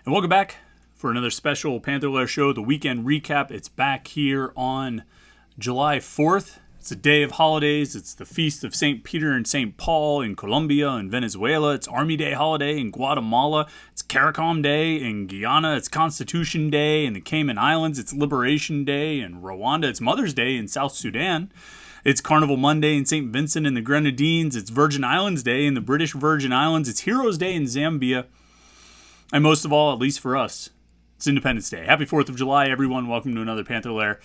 And welcome back for another special Panther-Lair show, the weekend recap. It's back here on July 4th. It's a day of holidays. It's the feast of St. Peter and St. Paul in Colombia and Venezuela. It's Army Day holiday in Guatemala. It's CARICOM Day in Guyana. It's Constitution Day in the Cayman Islands. It's Liberation Day in Rwanda. It's Mother's Day in South Sudan. It's Carnival Monday in St. Vincent and the Grenadines. It's Virgin Islands Day in the British Virgin Islands. It's Heroes Day in Zambia. And most of all, at least for us, it's Independence Day. Happy 4th of July, everyone. Welcome to another Panther-Lair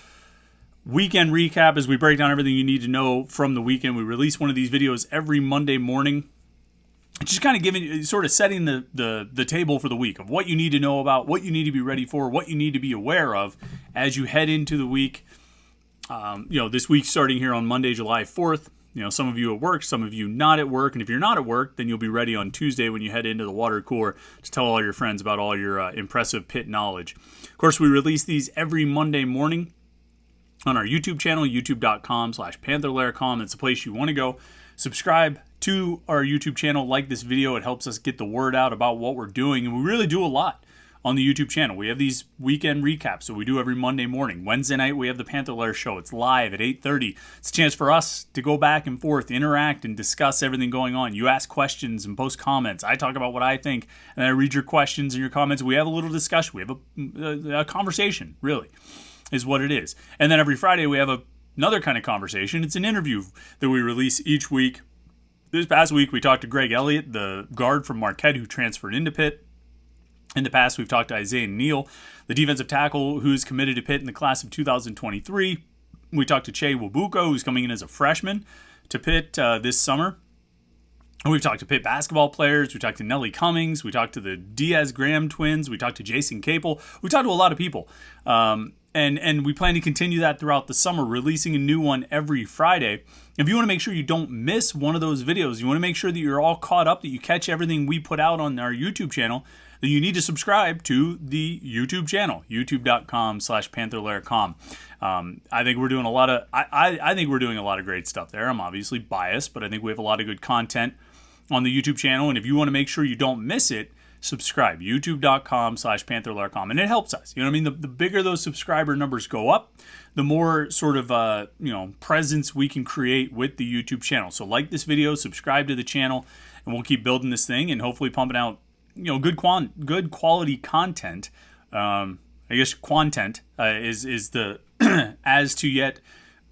weekend recap as we break down everything you need to know from the weekend. We release one of these videos every Monday morning. Just kind of giving, sort of setting the table for the week of what you need to know about, what you need to be ready for, what you need to be aware of as you head into the week. This week starting here on Monday, July 4th. Some of you at work, some of you not at work. And if you're not at work, then you'll be ready on Tuesday when you head into the water cooler to tell all your friends about all your impressive Pitt knowledge. Of course, we release these every Monday morning on our YouTube channel, youtube.com/Panther-Lair.com. It's the place you want to go. Subscribe to our YouTube channel, like this video. It helps us get the word out about what we're doing. And we really do a lot on the YouTube channel. We have these weekend recaps that we do every Monday morning. Wednesday night, we have the Panther-Lair show. It's live at 8:30. It's a chance for us to go back and forth, interact, and discuss everything going on. You ask questions and post comments. I talk about what I think, and I read your questions and your comments. We have a little discussion. We have a conversation, really, is what it is. And then every Friday, we have another kind of conversation. It's an interview that we release each week. This past week, we talked to Greg Elliott, the guard from Marquette who transferred into Pitt. In the past, we've talked to Isaiah Neal, the defensive tackle who's committed to Pitt in the class of 2023. We talked to Che Wabuko, who's coming in as a freshman to Pitt this summer. And we've talked to Pitt basketball players. We talked to Nellie Cummings. We talked to the Diaz-Graham twins. We talked to Jason Capel. We talked to a lot of people. And we plan to continue that throughout the summer, releasing a new one every Friday. If you want to make sure you don't miss one of those videos, you want to make sure that you're all caught up, that you catch everything we put out on our YouTube channel, then you need to subscribe to the YouTube channel, youtube.com/Panther-Lair.com. I think we're doing a lot of, I think we're doing a lot of great stuff there. I'm obviously biased, but I think we have a lot of good content on the YouTube channel. And if you want to make sure you don't miss it, subscribe, youtube.com/Panther-Lair.com. And it helps us. You know what I mean? The bigger those subscriber numbers go up, the more sort of, presence we can create with the YouTube channel. So like this video, subscribe to the channel, and we'll keep building this thing and hopefully pumping out, good quality content. I guess quantent is the as to yet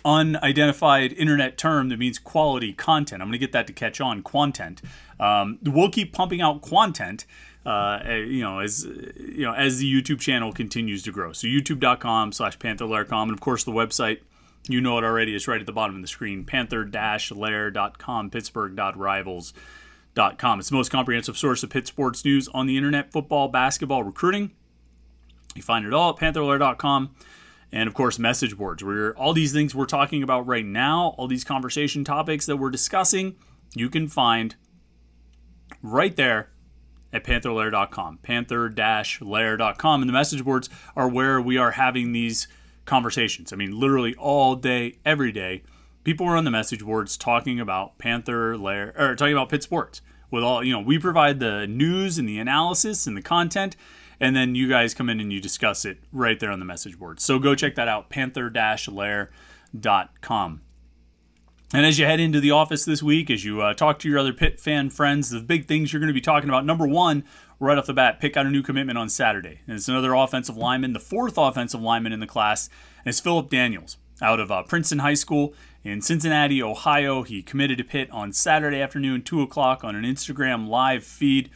unidentified internet term that means quality content. I'm going to get that to catch on, quantent. We'll keep pumping out quantent, as the YouTube channel continues to grow. So youtube.com/Panther-Lair.com. And of course the website, you know it already, is right at the bottom of the screen, Panther-Lair.com, Pittsburgh.rivals.com. It's the most comprehensive source of Pitt sports news on the internet, football, basketball, recruiting. You find it all at Panther-Lair.com. And of course, message boards, where all these things we're talking about right now, all these conversation topics that we're discussing, you can find right there at Panther-Lair.com, Panther-Lair.com. And the message boards are where we are having these conversations. I mean, literally all day, every day, people are on the message boards talking about Panther-Lair, or talking about Pitt sports. With all, we provide the news and the analysis and the content, and then you guys come in and you discuss it right there on the message board. So go check that out, Panther-Lair.com. And as you head into the office this week, as you talk to your other Pitt fan friends, the big things you're going to be talking about, number one, right off the bat, Pitt got a new commitment on Saturday. And it's another offensive lineman, the fourth offensive lineman in the class, and it's Phillip Daniels out of Princeton High School in Cincinnati, Ohio. He committed to Pitt on Saturday afternoon, 2 o'clock on an Instagram live feed.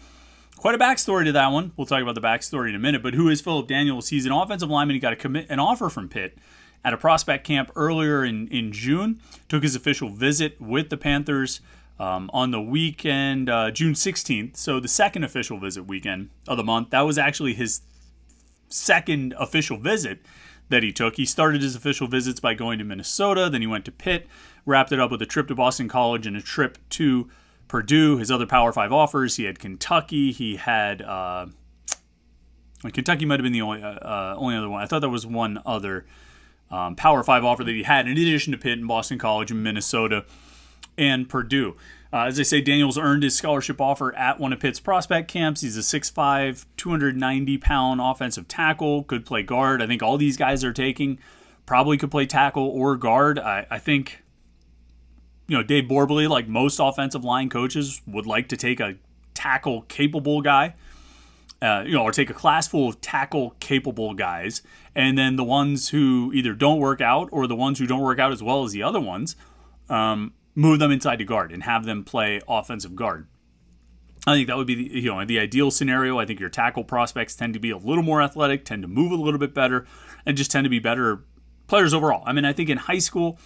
Quite a backstory to that one. We'll talk about the backstory in a minute. But who is Phillip Daniels? He's an offensive lineman. He got an offer from Pitt at a prospect camp earlier in June. Took his official visit with the Panthers on the weekend, June 16th. So the second official visit weekend of the month. That was actually his second official visit that he took. He started his official visits by going to Minnesota. Then he went to Pitt, wrapped it up with a trip to Boston College and a trip to Purdue. His other Power 5 offers, he had Kentucky. He had Kentucky might have been the only other one. I thought there was one other Power 5 offer that he had in addition to Pitt and Boston College and Minnesota and Purdue. As I say, Daniels earned his scholarship offer at one of Pitt's prospect camps. He's a 6'5", 290-pound offensive tackle, could play guard. I think all these guys are taking probably could play tackle or guard. I think, Dave Borbley, like most offensive line coaches, would like to take a tackle-capable guy, or take a class full of tackle-capable guys, and then the ones who either don't work out or the ones who don't work out as well as the other ones, move them inside to guard and have them play offensive guard. I think that would be the ideal scenario. I think your tackle prospects tend to be a little more athletic, tend to move a little bit better, and just tend to be better players overall. I mean, I think in high school,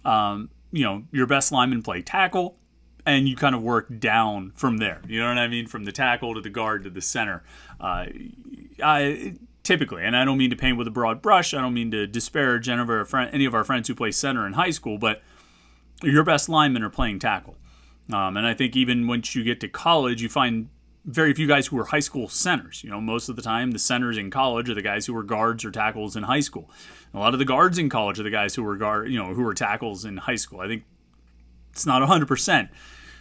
your best linemen play tackle, and you kind of work down from there. You know what I mean? From the tackle to the guard to the center. Typically, and I don't mean to paint with a broad brush. I don't mean to disparage any of our friends who play center in high school, but your best linemen are playing tackle. And I think even once you get to college, you find very few guys who are high school centers. Most of the time, the centers in college are the guys who were guards or tackles in high school. A lot of the guards in college are the guys who were tackles in high school. I think it's not 100%,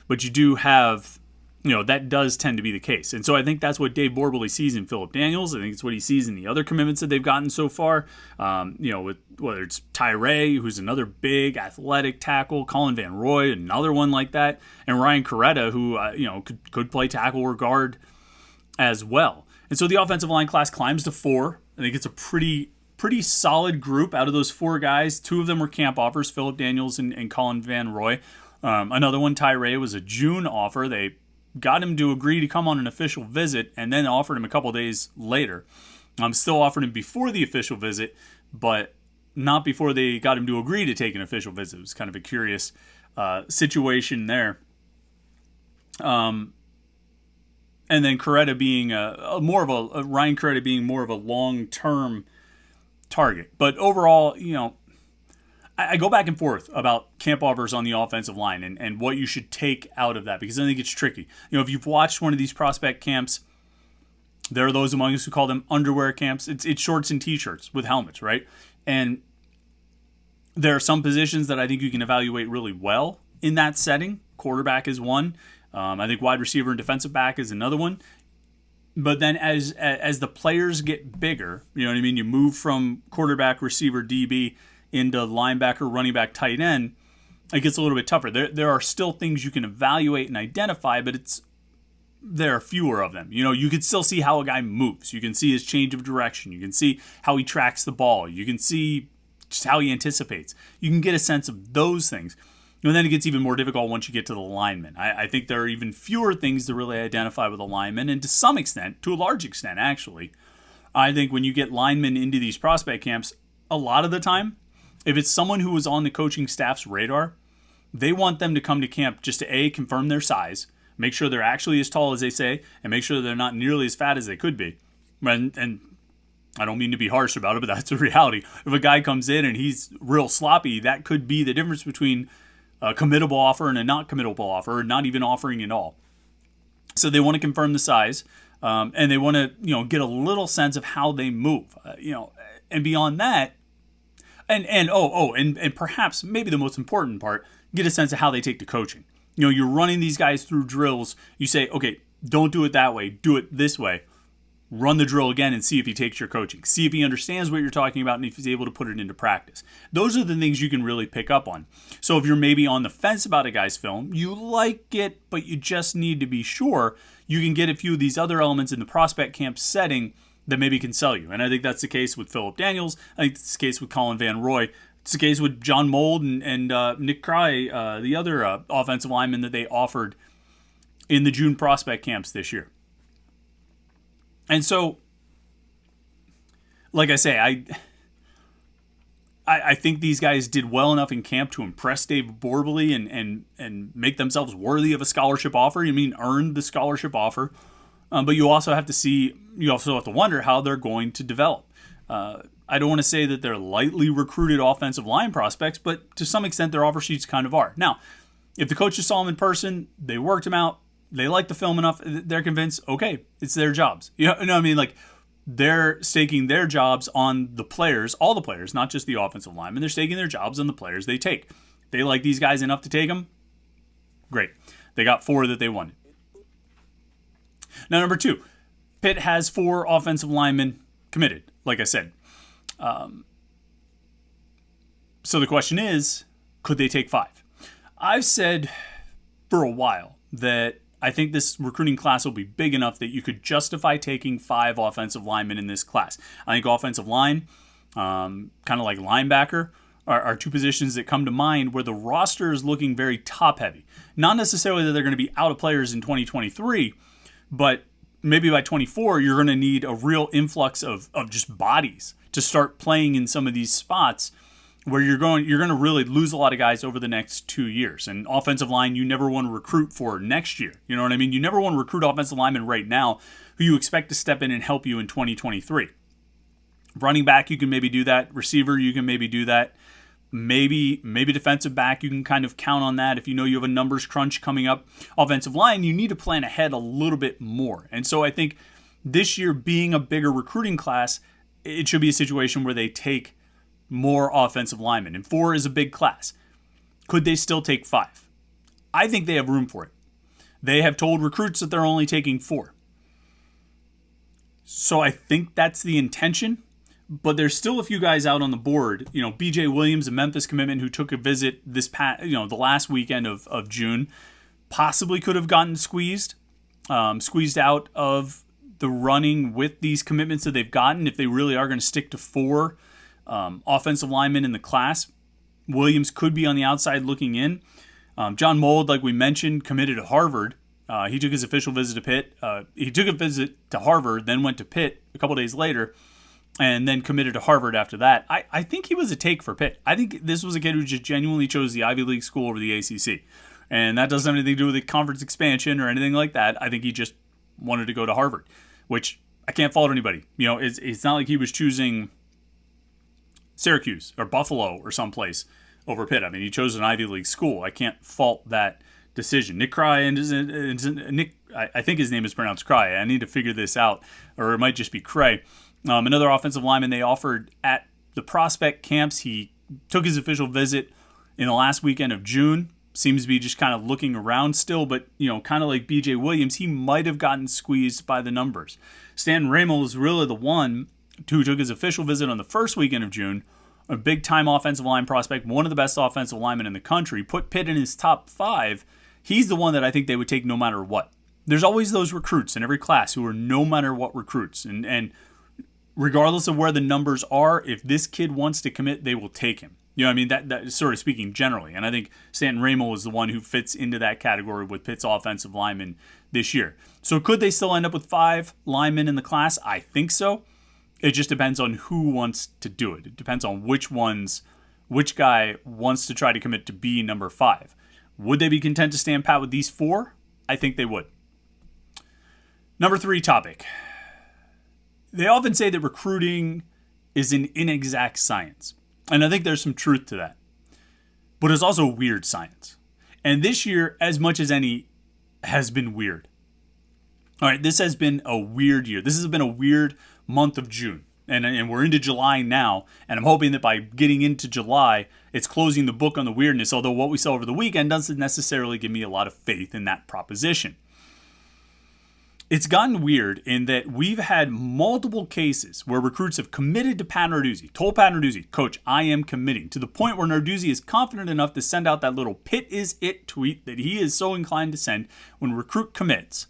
but you do have, that does tend to be the case. And so I think that's what Dave Borbley sees in Phillip Daniels. I think it's what he sees in the other commitments that they've gotten so far. With whether it's Tyree, who's another big athletic tackle, Colin Van Roy, another one like that, and Ryan Coretta, who could play tackle or guard as well. And so the offensive line class climbs to 4. I think it's a pretty solid group out of those 4 guys. 2 of them were camp offers, Phillip Daniels and Colin Van Roy. Another one, Tyree, was a June offer. They got him to agree to come on an official visit and then offered him a couple days later. Still offered him before the official visit, but not before they got him to agree to take an official visit. It was kind of a curious situation there. And then Coretta being Ryan Coretta being more of a long-term target. But overall, I go back and forth about camp offers on the offensive line and what you should take out of that, because I think it's tricky. If you've watched one of these prospect camps, there are those among us who call them underwear camps. It's shorts and t-shirts with helmets, right? And there are some positions that I think you can evaluate really well in that setting. Quarterback is one. I think wide receiver and defensive back is another one. But then as the players get bigger, you move from quarterback, receiver, DB into linebacker, running back, tight end, it gets a little bit tougher. There are still things you can evaluate and identify, but there are fewer of them. You can still see how a guy moves. You can see his change of direction. You can see how he tracks the ball. You can see just how he anticipates. You can get a sense of those things. And then it gets even more difficult once you get to the lineman. I think there are even fewer things to really identify with a lineman, and to a large extent, actually, I think when you get linemen into these prospect camps, a lot of the time, if it's someone who was on the coaching staff's radar, they want them to come to camp just to confirm their size, make sure they're actually as tall as they say, and make sure they're not nearly as fat as they could be. And I don't mean to be harsh about it, but that's a reality. If a guy comes in and he's real sloppy, that could be the difference between a committable offer and a not committable offer, or not even offering at all. So they want to confirm the size, and they want to get a little sense of how they move. And beyond that, and perhaps maybe the most important part, get a sense of how they take to coaching. You're running these guys through drills. You say, okay, don't do it that way. Do it this way. Run the drill again and see if he takes your coaching. See if he understands what you're talking about and if he's able to put it into practice. Those are the things you can really pick up on. So if you're maybe on the fence about a guy's film, you like it, but you just need to be sure, you can get a few of these other elements in the prospect camp setting that maybe can sell you. And I think that's the case with Phillip Daniels. I think it's the case with Colin Van Roy. It's the case with John Mold and Nick Cry, the other offensive lineman that they offered in the June prospect camps this year. And so, like I say, I think these guys did well enough in camp to impress Dave Borbley and make themselves worthy of a scholarship offer. Earned the scholarship offer. But you also have to wonder how they're going to develop. I don't want to say that they're lightly recruited offensive line prospects, but to some extent their offer sheets kind of are. Now, if the coaches saw them in person, they worked them out, they like the film enough, they're convinced, okay, it's their jobs. Like they're staking their jobs on the players, all the players, not just the offensive linemen. They're staking their jobs on the players they take. They like these guys enough to take them. Great. They got 4 that they wanted. Now, number 2, Pitt has 4 offensive linemen committed, like I said. So the question is, could they take 5? I've said for a while that I think this recruiting class will be big enough that you could justify taking 5 offensive linemen in this class. I think offensive line, kind of like linebacker, are 2 positions that come to mind where the roster is looking very top-heavy. Not necessarily that they're going to be out of players in 2023, but maybe by 24, you're going to need a real influx of just bodies to start playing in some of these spots where you're going to really lose a lot of guys over the next 2 years. And offensive line, you never want to recruit for next year. You know what I mean? You never want to recruit offensive linemen right now who you expect to step in and help you in 2023. Running back, you can maybe do that. Receiver, you can maybe do that. Maybe defensive back, you can kind of count on that if you know you have a numbers crunch coming up. Offensive line, you need to plan ahead a little bit more. And so I think this year being a bigger recruiting class, it should be a situation where they take more offensive linemen. And 4 is a big class. Could they still take 5? I think they have room for it. They have told recruits that they're only taking 4. So I think that's the intention. But there's still a few guys out on the board. You know, B.J. Williams, a Memphis commitment who took a visit the last weekend of June, possibly could have gotten squeezed out of the running with these commitments that they've gotten if they really are going to stick to 4 offensive linemen in the class. Williams could be on the outside looking in. John Mold, like we mentioned, committed to Harvard. He took his official visit to Pitt. He took a visit to Harvard, then went to Pitt a couple days later, and then committed to Harvard after that. I think he was a take for Pitt. I think this was a kid who just genuinely chose the Ivy League school over the ACC. And that doesn't have anything to do with the conference expansion or anything like that. I think he just wanted to go to Harvard, which I can't fault anybody. You know, it's not like he was choosing Syracuse or Buffalo or someplace over Pitt. I mean, he chose an Ivy League school. I can't fault that decision. Nick Cry, I think his name is pronounced Cry. I need to figure this out, or it might just be Cray. Another offensive lineman they offered at the prospect camps. He took his official visit in the last weekend of June. Seems to be just kind of looking around still, but, you know, kind of like B.J. Williams, he might have gotten squeezed by the numbers. Stan Ramel is really the one who took his official visit on the first weekend of June. A big-time offensive line prospect, one of the best offensive linemen in the country, put Pitt in his top 5. He's the one that I think they would take no matter what. There's always those recruits in every class who are no matter what recruits. And regardless of where the numbers are, if this kid wants to commit, they will take him. You know what I mean? That is sort of speaking generally. And I think Stanton Ramel is the one who fits into that category with Pitt's offensive linemen this year. So could they still end up with 5 linemen in the class? I think so. It just depends on who wants to do it. It depends on which guy wants to try to commit to be number 5. Would they be content to stand pat with these 4? I think they would. Number 3 topic. They often say that recruiting is an inexact science. And I think there's some truth to that. But it's also weird science. And this year, as much as any, has been weird. All right, this has been a weird year. This has been a weird month of June. And we're into July now. And I'm hoping that by getting into July, it's closing the book on the weirdness. Although what we saw over the weekend doesn't necessarily give me a lot of faith in that proposition. It's gotten weird in that we've had multiple cases where recruits have committed to Pat Narduzzi, told Pat Narduzzi, Coach, I am committing, to the point where Narduzzi is confident enough to send out that little Pitt is it tweet that he is so inclined to send when recruit commits,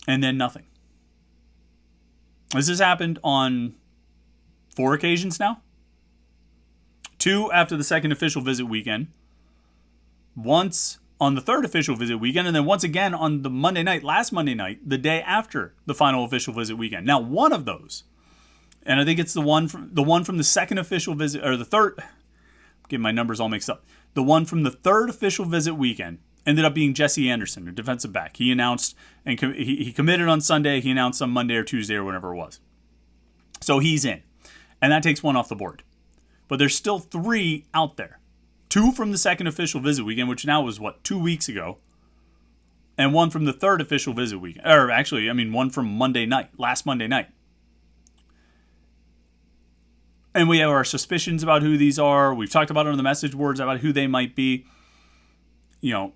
and then nothing. This has happened on 4 occasions now. 2 after the second official visit weekend. Once on the third official visit weekend, and then once again on the last Monday night, the day after the final official visit weekend. Now, one of those, and I think it's the one from the second official visit, or the third, I'm getting my numbers all mixed up. The one from the third official visit weekend ended up being Jesse Anderson, a defensive back. He announced, and he committed on Sunday. He announced on Monday or Tuesday or whatever it was. So he's in, and that takes 1 off the board. But there's still 3 out there. 2 from the second official visit weekend, which now was, 2 weeks ago, and 1 from the third official visit weekend. Or actually, 1 from last Monday night. And we have our suspicions about who these are. We've talked about it on the message boards about who they might be. You know,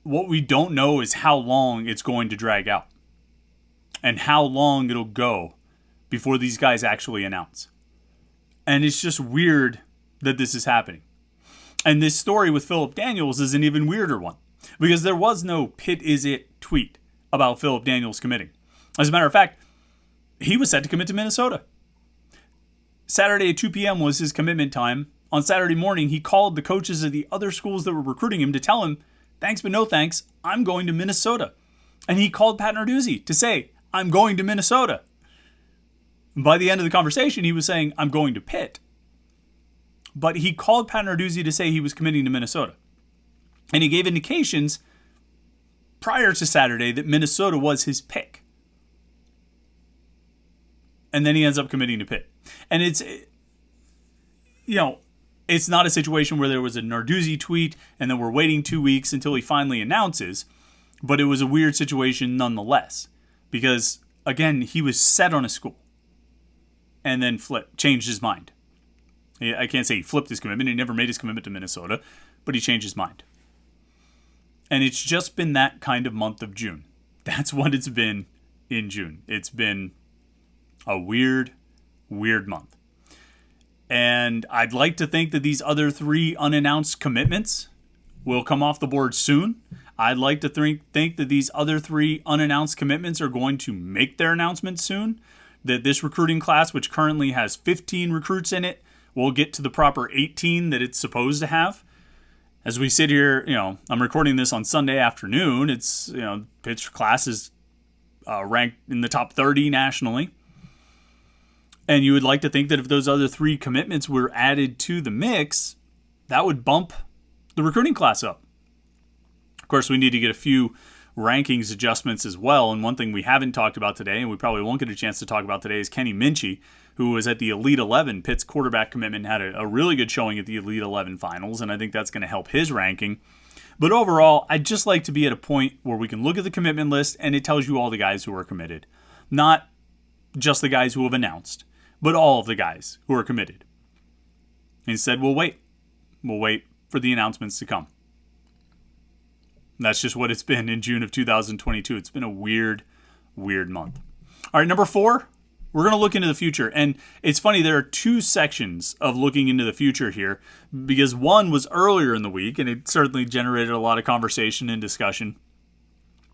what we don't know is how long it's going to drag out and how long it'll go before these guys actually announce. And it's just weird that this is happening. And this story with Philip Daniels is an even weirder one because there was no Pitt is it tweet about Philip Daniels committing. As a matter of fact, he was set to commit to Minnesota. Saturday at 2 p.m. was his commitment time. On Saturday morning, he called the coaches of the other schools that were recruiting him to tell him, thanks but no thanks, I'm going to Minnesota. And he called Pat Narduzzi to say, I'm going to Minnesota. By the end of the conversation, he was saying, I'm going to Pitt. But he called Pat Narduzzi to say he was committing to Minnesota. And he gave indications prior to Saturday that Minnesota was his pick. And then he ends up committing to Pitt. And it's not a situation where there was a Narduzzi tweet and then we're waiting 2 weeks until he finally announces. But it was a weird situation nonetheless. Because, again, he was set on a school. And then changed his mind. I can't say he flipped his commitment. He never made his commitment to Minnesota. But he changed his mind. And it's just been that kind of month of June. That's what it's been in June. It's been a weird month. And I'd like to think that these other 3 unannounced commitments will come off the board soon. I'd like to think that these other 3 unannounced commitments are going to make their announcements soon. That this recruiting class, which currently has 15 recruits in it, will get to the proper 18 that it's supposed to have. As we sit here, I'm recording this on Sunday afternoon. It's, Pitt's class is ranked in the top 30 nationally. And you would like to think that if those other 3 commitments were added to the mix, that would bump the recruiting class up. Of course, we need to get a few rankings adjustments as well. And one thing we haven't talked about today, and we probably won't get a chance to talk about today, is Kenny Minchey, who was at the Elite 11. Pitt's quarterback commitment had a really good showing at the Elite 11 finals, and I think that's going to help his ranking. But overall, I'd just like to be at a point where we can look at the commitment list and it tells you all the guys who are committed. Not just the guys who have announced, but all of the guys who are committed. Instead, we'll wait. We'll wait for the announcements to come. That's just what it's been in June of 2022. It's been a weird month. All right, number 4, we're going to look into the future. And it's funny, there are 2 sections of looking into the future here because one was earlier in the week, and it certainly generated a lot of conversation and discussion.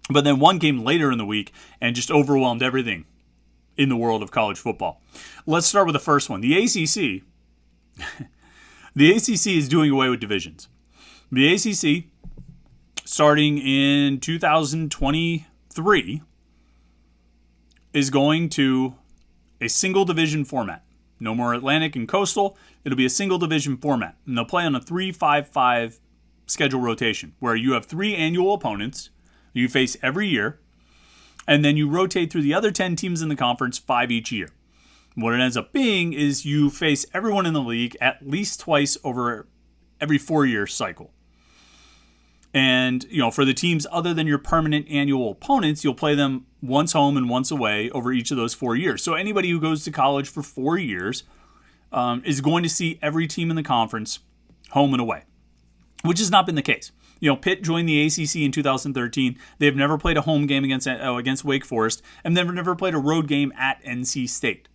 But then one came later in the week and just overwhelmed everything in the world of college football. Let's start with the first one. The ACC. The ACC is doing away with divisions. The ACC, starting in 2023, is going to a single division format. No more Atlantic and Coastal. It'll be a single division format. And they'll play on a 3-5-5 schedule rotation where you have 3 annual opponents you face every year. And then you rotate through the other 10 teams in the conference 5 each year. What it ends up being is you face everyone in the league at least twice over every 4-year cycle. And, for the teams other than your permanent annual opponents, you'll play them once home and once away over each of those 4 years. So anybody who goes to college for 4 years is going to see every team in the conference home and away, which has not been the case. Pitt joined the ACC in 2013. They've never played a home game against Wake Forest, and they've never played a road game at NC State.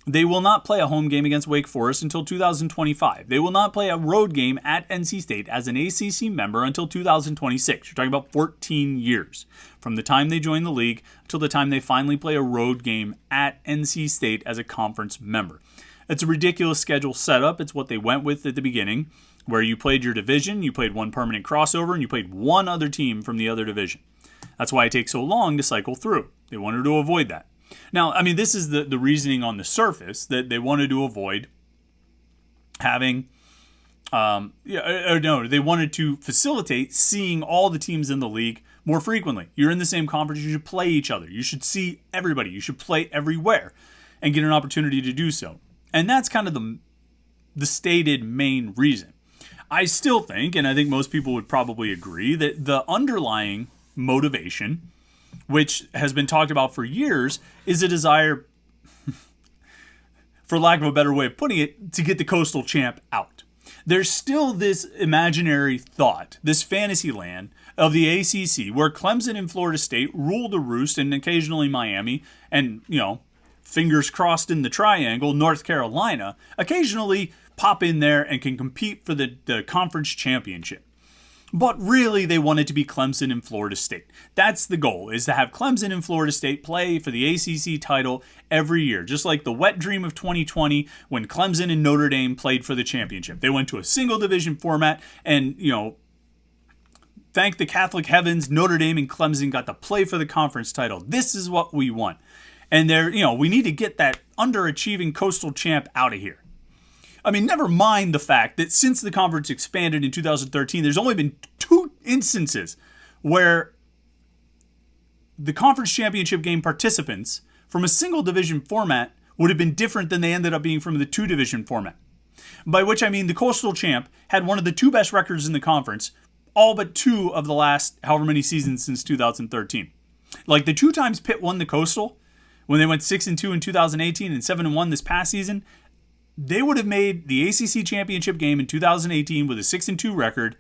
They will not play a home game against Wake Forest until 2025. They will not play a road game at NC State as an ACC member until 2026. You're talking about 14 years from the time they join the league until the time they finally play a road game at NC State as a conference member. It's a ridiculous schedule setup. It's what they went with at the beginning, where you played your division, you played one permanent crossover, and you played one other team from the other division. That's why it takes so long to cycle through. They wanted to avoid that. Now, this is the reasoning on the surface, that they wanted to avoid having, they wanted to facilitate seeing all the teams in the league more frequently. You're in the same conference, you should play each other. You should see everybody. You should play everywhere and get an opportunity to do so. And that's kind of the stated main reason. I still think, and I think most people would probably agree, that the underlying motivation, which has been talked about for years, is a desire, for lack of a better way of putting it, to get the Coastal champ out. There's still this imaginary thought, this fantasy land of the ACC where Clemson and Florida State rule the roost, and occasionally Miami, and, fingers crossed in the triangle, North Carolina, occasionally pop in there and can compete for the conference championship. But really, they want it to be Clemson and Florida State. That's the goal, is to have Clemson and Florida State play for the ACC title every year, just like the wet dream of 2020 when Clemson and Notre Dame played for the championship. They went to a single division format, and, thank the Catholic heavens, Notre Dame and Clemson got to play for the conference title. This is what we want. And we need to get that underachieving Coastal champ out of here. I mean, never mind the fact that since the conference expanded in 2013, there's only been 2 instances where the conference championship game participants from a single division format would have been different than they ended up being from the 2 division format. By which I mean the Coastal champ had one of the 2 best records in the conference, all but 2 of the last however many seasons since 2013. Like the 2 times Pitt won the Coastal, when they went 6-2 in 2018 and 7-1 this past season, they would have made the ACC championship game in 2018 with a 6-2 record,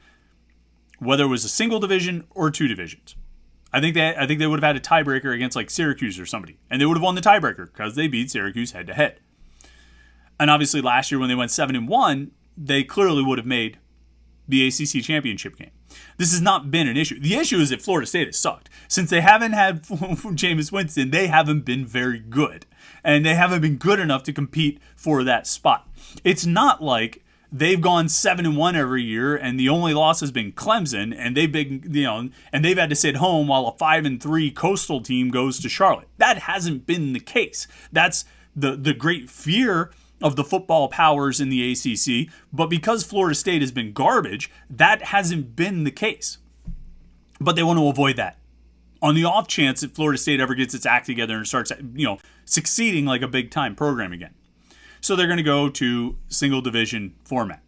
whether it was a single division or 2 divisions. I think they would have had a tiebreaker against like Syracuse or somebody, and they would have won the tiebreaker because they beat Syracuse head to head. And obviously last year when they went 7-1, they clearly would have made the ACC championship game. This has not been an issue. The issue is that Florida State has sucked. Since they haven't had Jameis Winston, they haven't been very good. And they haven't been good enough to compete for that spot. It's not like they've gone 7-1 every year and the only loss has been Clemson, and they've been, and they've had to sit home while a 5-3 Coastal team goes to Charlotte. That hasn't been the case. That's the great fear of the football powers in the ACC, but because Florida State has been garbage, that hasn't been the case. But they want to avoid that. On the off chance that Florida State ever gets its act together and starts, succeeding like a big-time program again. So they're going to go to single division format.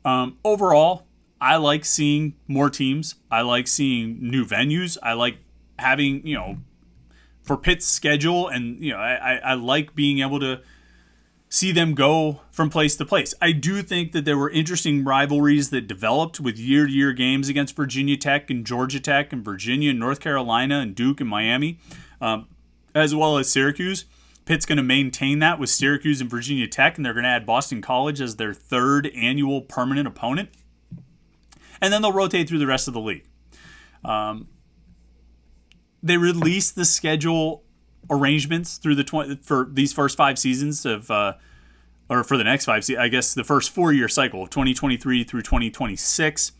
Overall, I like seeing more teams. I like seeing new venues. I like having, for Pitt's schedule, and, I like being able to see them go from place to place. I do think that there were interesting rivalries that developed with year-to-year games against Virginia Tech and Georgia Tech and Virginia and North Carolina and Duke and Miami, as well as Syracuse. Pitt's going to maintain that with Syracuse and Virginia Tech, and they're going to add Boston College as their 3rd annual permanent opponent. And then they'll rotate through the rest of the league. They released the schedule arrangements through for these first 5 seasons of, or for the next 5 seasons, I guess the first 4-year cycle of 2023 through 2026.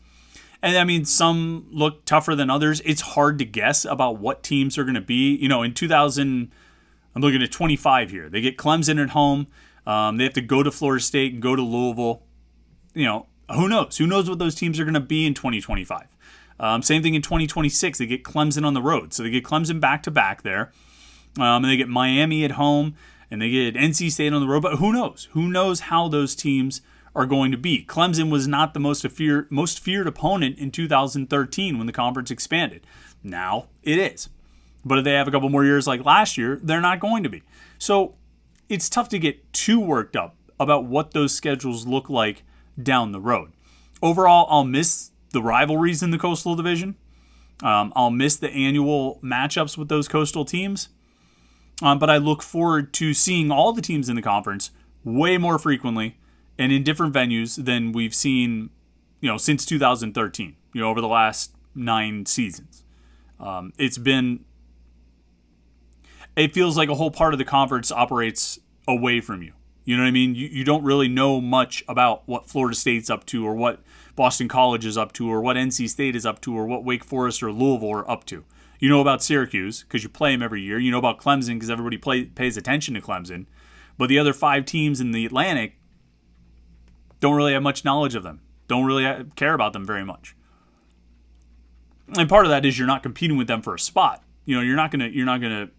And I mean, some look tougher than others. It's hard to guess about what teams are going to be. In 2000, I'm looking at 25 here. They get Clemson at home. They have to go to Florida State and go to Louisville. Who knows? Who knows what those teams are going to be in 2025? Same thing in 2026. They get Clemson on the road. So they get Clemson back-to-back there. And they get Miami at home, and they get NC State on the road. But who knows? Who knows how those teams are going to be? Clemson was not the most feared opponent in 2013 when the conference expanded. Now it is. But if they have a couple more years like last year, they're not going to be. So it's tough to get too worked up about what those schedules look like down the road. Overall, I'll miss the rivalries in the Coastal Division. I'll miss the annual matchups with those Coastal teams. But I look forward to seeing all the teams in the conference way more frequently and in different venues than we've seen, since 2013, over the last 9 seasons. It feels like a whole part of the conference operates away from you. You know what I mean? You don't really know much about what Florida State's up to, or what Boston College is up to, or what NC State is up to, or what Wake Forest or Louisville are up to. You know about Syracuse because you play them every year. You know about Clemson because everybody pays attention to Clemson. But the other 5 teams in the Atlantic don't really have much knowledge of them. Don't really care about them very much. And part of that is you're not competing with them for a spot. You're not gonna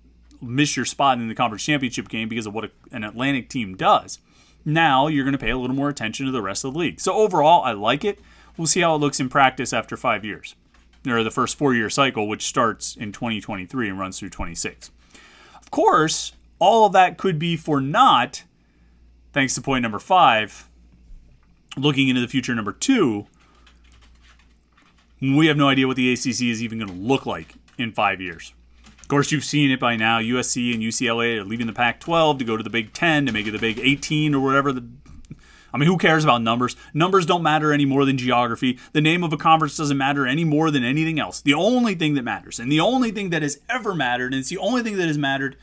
miss your spot in the conference championship game because of what an Atlantic team does. Now you're going to pay a little more attention to the rest of the league. So overall, I like it. We'll see how it looks in practice after 5 years. Or the first 4-year cycle, which starts in 2023 and runs through 26. Of course, all of that could be for naught, thanks to point number 5, looking into the future, number two, we have no idea what the ACC is even going to look like in 5 years. Of course, you've seen it by now. USC and UCLA are leaving the Pac-12 to go to the Big 10 to make it the Big 18 or whatever. Who cares about numbers? Numbers don't matter any more than geography. The name of a conference doesn't matter any more than anything else. The only thing that matters, and the only thing that has ever mattered, and it's the only thing that has mattered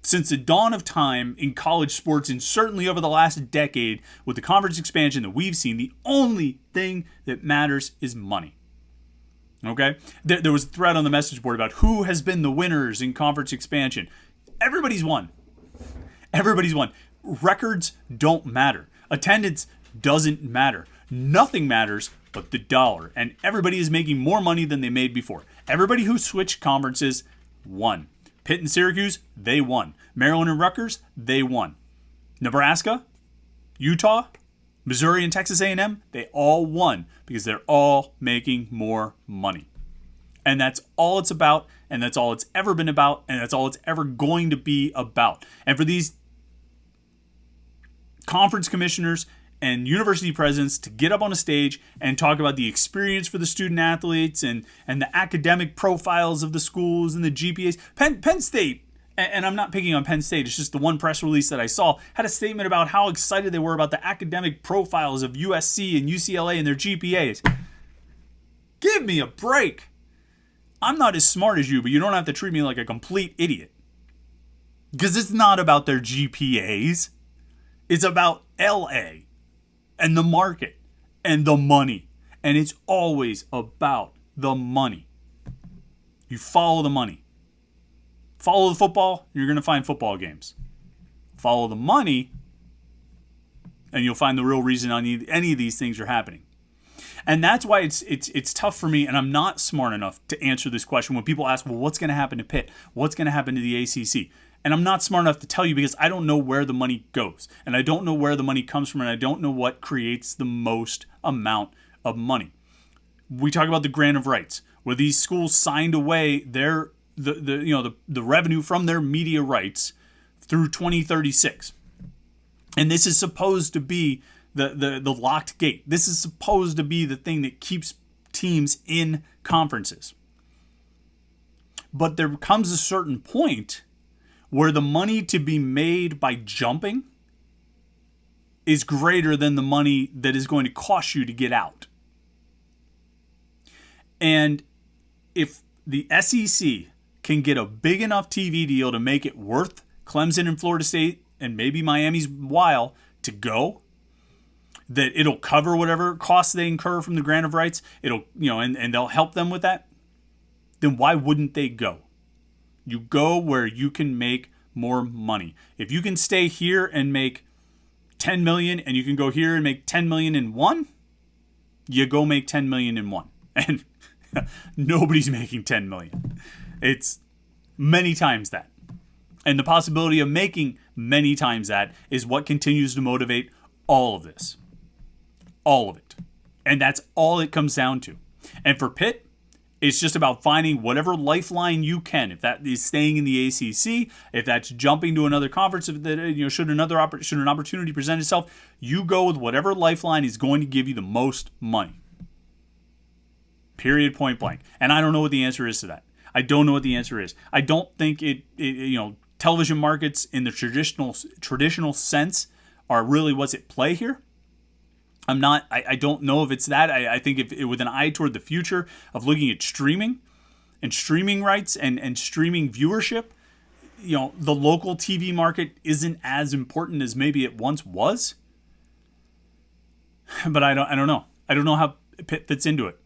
since the dawn of time in college sports, and certainly over the last decade with the conference expansion that we've seen, the only thing that matters is money. Okay? There was a thread on the message board about who has been the winners in conference expansion. Everybody's won. Everybody's won. Records don't matter. Attendance doesn't matter. Nothing matters but the dollar. And everybody is making more money than they made before. Everybody who switched conferences won. Pitt and Syracuse, they won. Maryland and Rutgers, they won. Nebraska, Utah, Missouri and Texas A&M, they all won because they're all making more money. And that's all it's about, and that's all it's ever been about, and that's all it's ever going to be about. And for these conference commissioners and university presidents to get up on a stage and talk about the experience for the student athletes and the academic profiles of the schools and the GPAs. Penn State, and I'm not picking on Penn State, it's just the one press release that I saw, had a statement about how excited they were about the academic profiles of USC and UCLA and their GPAs. Give me a break. I'm not as smart as you, but you don't have to treat me like a complete idiot. Because it's not about their GPAs. It's about LA and the market and the money. And it's always about the money. You follow the money. Follow the football, you're going to find football games. Follow the money, and you'll find the real reason any of these things are happening. And that's why it's tough for me, and I'm not smart enough to answer this question when people ask, well, what's going to happen to Pitt? What's going to happen to the ACC? And I'm not smart enough to tell you because I don't know where the money goes. And I don't know where the money comes from, and I don't know what creates the most amount of money. We talk about the grant of rights, where these schools signed away the revenue from their media rights through 2036. And this is supposed to be the locked gate. This is supposed to be the thing that keeps teams in conferences. But there comes a certain point where the money to be made by jumping is greater than the money that is going to cost you to get out. And if the SEC can get a big enough TV deal to make it worth Clemson and Florida State and maybe Miami's while to go, that it'll cover whatever costs they incur from the grant of rights, and they'll help them with that, then why wouldn't they go? You go where you can make more money. If you can stay here and make $10 million and you can go here and make $10 million in one, you go make $10 million in one. And nobody's making $10 million. It's many times that. And the possibility of making many times that is what continues to motivate all of this. All of it. And that's all it comes down to. And for Pitt, it's just about finding whatever lifeline you can. If that is staying in the ACC, if that's jumping to another conference, if that, should an opportunity present itself, you go with whatever lifeline is going to give you the most money. Period, point blank. And I don't know what the answer is to that. I don't know what the answer is. I don't think television markets in the traditional sense are really what's at play here. I don't know if it's that. I think if with an eye toward the future of looking at streaming and streaming rights and streaming viewership, the local TV market isn't as important as maybe it once was. But I don't know. I don't know how Pitt fits into it.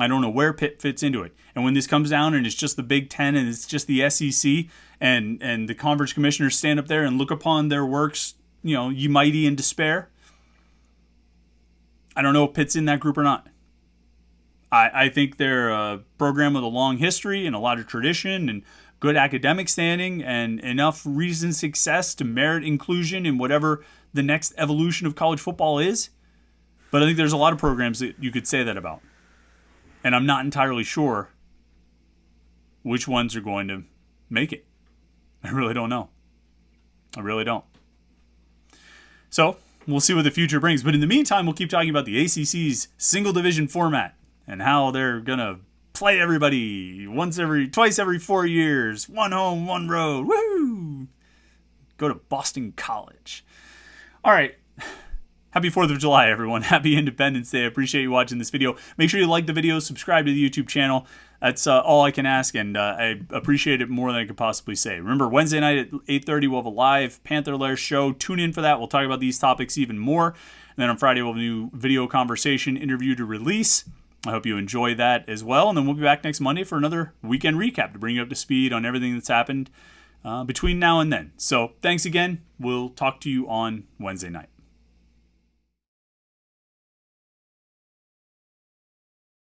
I don't know where Pitt fits into it. And when this comes down and it's just the Big Ten and it's just the SEC and the conference commissioners stand up there and look upon their works, ye mighty in despair, I don't know if Pitt's in that group or not. I think they're a program with a long history and a lot of tradition and good academic standing and enough recent success to merit inclusion in whatever the next evolution of college football is. But I think there's a lot of programs that you could say that about. And I'm not entirely sure which ones are going to make it. I really don't know. I really don't. So we'll see what the future brings. But in the meantime, we'll keep talking about the ACC's single division format and how they're going to play everybody twice every 4 years. One home, one road. Woo! Go to Boston College. All right. Happy 4th of July, everyone. Happy Independence Day. I appreciate you watching this video. Make sure you like the video, subscribe to the YouTube channel. That's all I can ask, and I appreciate it more than I could possibly say. Remember, Wednesday night at 8:30, we'll have a live Panther-Lair show. Tune in for that. We'll talk about these topics even more. And then on Friday, we'll have a new video conversation interview to release. I hope you enjoy that as well. And then we'll be back next Monday for another weekend recap to bring you up to speed on everything that's happened between now and then. So thanks again. We'll talk to you on Wednesday night.